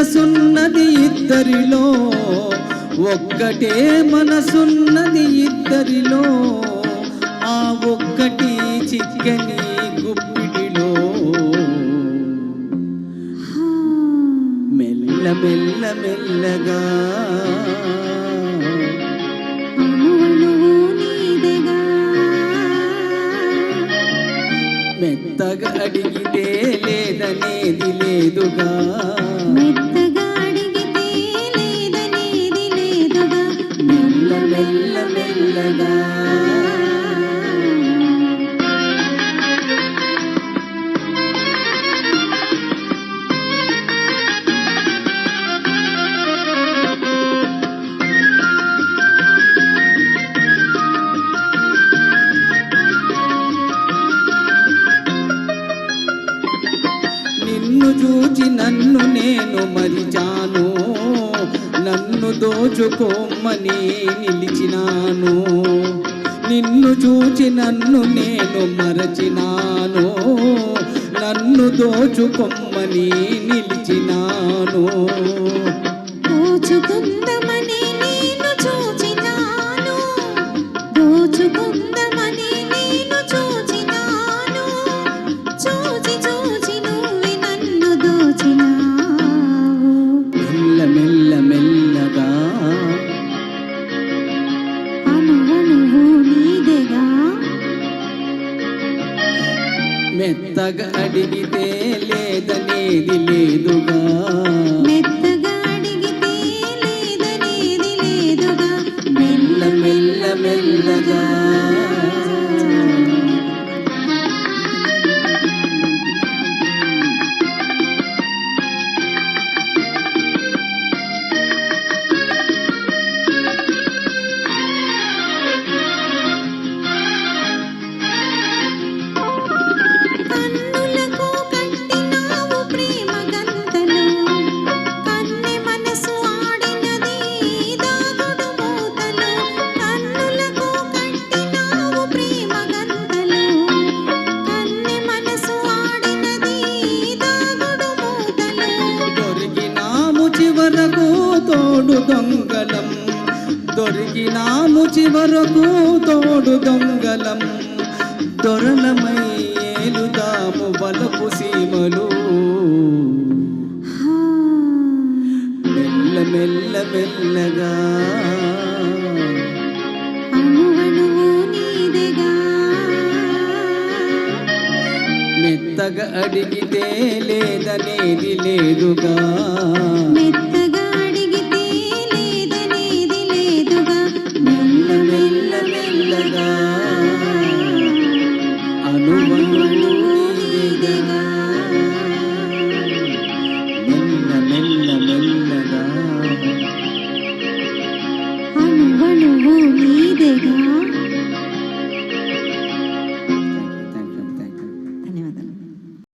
మనసున్నది ఇద్దరిలో, ఒక్కటే మనసున్నది ఇద్దరిలో, ఆ ఒక్కటి చిక్కని గుప్పిడిలో. మెల్ల మెల్ల మెల్లగా మెత్తగా అడిగితే లేదనేది లేదుగా, మెత్తగా అడిగితే లేదనేది లేదుగా, మెల్ల మెల్ల మెల్లగా. నిన్ను చూచి నన్ను నేను మరిచాను, నన్ను దోచుకోమని నిలిచినాను. నిన్ను చూచి నన్ను నేను మరచినాను, నన్ను దోచుకోమని నిలిచినాను. దోచుకుందమని నేను చూచినాను, దోచుకుందమని నేను చూచినాను, చూచి చూచి నువ్వే నన్ను దోచినావు. మెల్ల మెల్ల మెల్లగా అణువణువు నీదేగా, మెత్తగా అడిగితే లేదనేది లేదుగా, మెత్తగా అడిగితే లేదనేది లేదుగా, మెల్ల మెల్ల మెల్లగా. కన్నులకు కట్టినావు ప్రేమ గంతలు, కన్నె మనసు ఆడినది దాగుడు మూతలు. కన్నులకు కట్టినావు ప్రేమ గంతలు, కన్నె మనసు ఆడినది దాగుడు మూతలు. దొరికినాము చివరకు తోడు దొంగలం, దొరికినాము చివరకు తోడు దొంగలం, దొరలమై ఏలుదాము వలపు సీమలు. మెల్ల మెల్ల మెల్లగా అణువణువు నీదేగా, మెత్తగా అడిగితే లేదనేది లేదుగా, మెత్తగా అడిగితే లేదనేది లేదుగా, మెల్ల మెల్ల మెల్లగా. అణువణువు నీదేగా, మెల్ల మెల్ల మెల్లగా. అణువణువు నీదేగా.